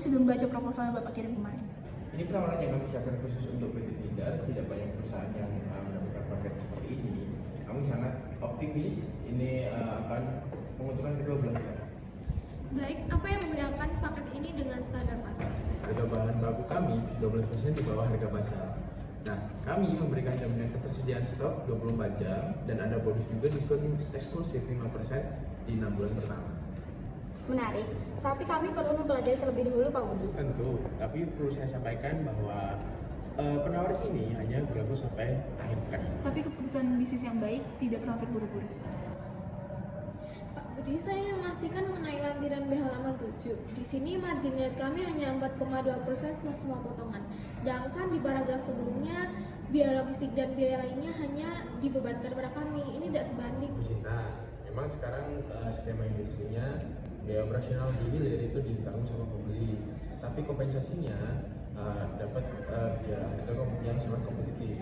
sudah membaca proposal yang Bapak kirim kemarin. Ini penawaran yang kami siapkan khusus untuk PT Tidar. Tidak banyak perusahaan yang mendapatkan paket seperti ini. Kami sangat optimis ini akan menguntungkan kedua belah pihak. Baik, apa yang membedakan paket ini dengan standar pasar? Harga bahan baku kami 12% di bawah harga pasar. Nah, kami memberikan jaminan ketersediaan stok 24 jam dan ada bonus juga diskon eksklusif 5% di 6 bulan pertama. Menarik, tapi kami perlu mempelajari terlebih dahulu Pak Budi. Tentu, tapi perlu saya sampaikan bahwa penawaran ini hanya berlaku sampai akhir pekan. Tapi keputusan bisnis yang baik tidak pernah terburu-buru. Pak Budi, saya ingin memastikan mengenai lampiran B halaman 7. Di sini margin net kami hanya 4,2% setelah semua potongan. Sedangkan di paragraf sebelumnya, biaya logistik dan biaya lainnya hanya dibebankan kepada kami. Ini tidak sebanding. Bu Sinta, memang sekarang skema industrinya biaya operasional di hilir itu ditanggung sama pembeli. Tapi kompensasinya dapat biaya harga yang sangat kompetitif.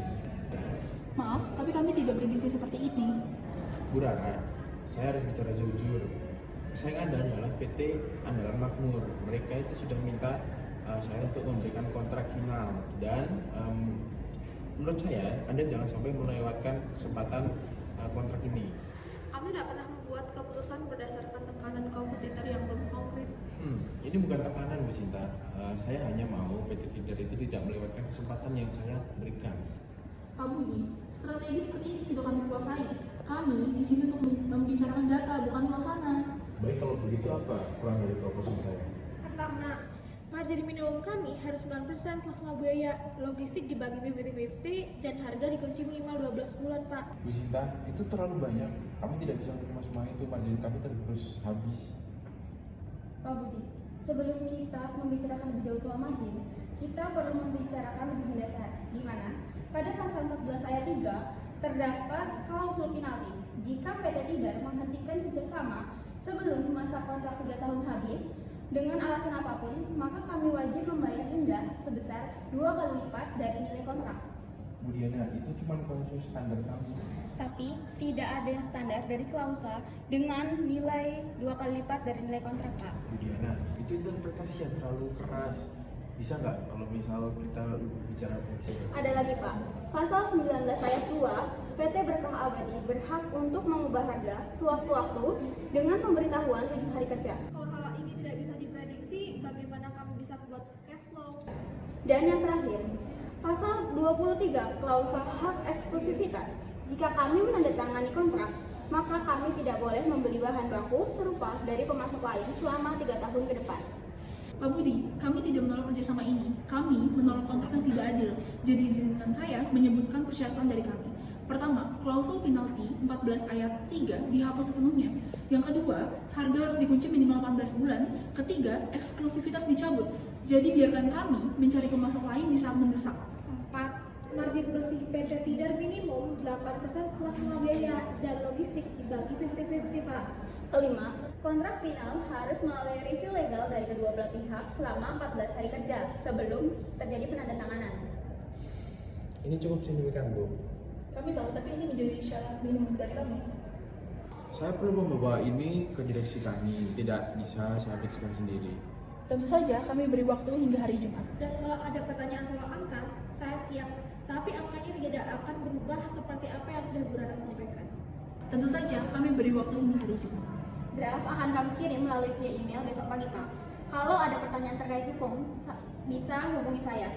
Maaf, tapi kami tidak berbisnis seperti ini. Bu Rara, saya harus bicara jujur. Saya adalah PT Andalan Makmur. Mereka itu sudah minta saya untuk memberikan kontrak final dan menurut saya Anda jangan sampai melewatkan kesempatan kontrak ini. Kami tidak pernah membuat keputusan berdasarkan tekanan kompetitor yang belum konkret. Ini bukan tekanan, Bu Sinta. Saya hanya mau PT Tidar itu tidak melewatkan kesempatan yang saya berikan. Pak Budi, strategi seperti ini sudah kami kuasai. Kami di sini untuk membicarakan data, bukan suasana. Baik, kalau begitu apa kurang dari proposal saya? Pertama, margin minimum kami harus 9% setelah semua biaya. Logistik dibagi 50-50 dan harga dikunci minimal 12 bulan, Pak. Bu Sinta, itu terlalu banyak. Kami tidak bisa menerima semua itu. Margin kami terus habis. Pak Budi, sebelum kita membicarakan lebih jauh soal margin, kita perlu membicarakan lebih mendasar, di mana pada pasal 14 ayat 3 terdapat klausul penalti jika PT Tidar menghentikan kerjasama sebelum masa kontrak 3 tahun habis dengan alasan apapun, maka kami wajib membayar denda sebesar 2 kali lipat dari nilai kontrak. Bu Diana, itu cuma klausul standar kami. Tapi tidak ada yang standar dari klausa dengan nilai 2 kali lipat dari nilai kontrak, Pak. Bu Diana, itu interpretasi yang terlalu keras. Bisa nggak kalau misal kita bicara fleksibel? Ada lagi, Pak. Pasal 19 ayat 2, PT Berkah Abadi berhak untuk mengubah harga sewaktu-waktu dengan pemberitahuan 7 hari kerja. Kalau hal ini tidak bisa diprediksi, bagaimana kami bisa membuat cash flow? Dan yang terakhir, pasal 23 klausul hak eksklusivitas. Jika kami menandatangani kontrak, maka kami tidak boleh membeli bahan baku serupa dari pemasok lain selama 3 tahun ke depan. Pak Budi, kami tidak menolak kerjasama ini. Kami menolak kontrak yang tidak adil. Jadi izinkan saya menyebutkan persyaratan dari kami. Pertama, klausul penalti 14 ayat 3 dihapus sepenuhnya. Yang kedua, harga harus dikunci minimal 18 bulan. Ketiga, eksklusivitas dicabut. Jadi biarkan kami mencari pemasok lain di saat mendesak. 4. Margin bersih PT Tidar minimum 8% setelah semua biaya dan logistik dibagi 50-50, Pak. Kelima, kontrak final harus melalui review legal dari kedua belah pihak selama 14 hari kerja sebelum terjadi penandatanganan. Ini cukup signifikan, Bu. Kami tahu, tapi ini menjadi syarat minimum dari kami. Saya perlu membawa ini ke direksi kami. Tidak bisa saya pikirkan sendiri. Tentu saja kami beri waktu hingga hari Jumat. Dan kalau ada pertanyaan soal angka, saya siap. Tapi angkanya tidak akan berubah seperti apa yang sudah Bu Rara sampaikan. Tentu saja kami beri waktu hingga hari Jumat. Draft akan kami kirim melalui via email besok pagi, Pak. Kalau ada pertanyaan terkait hukum, bisa hubungi saya.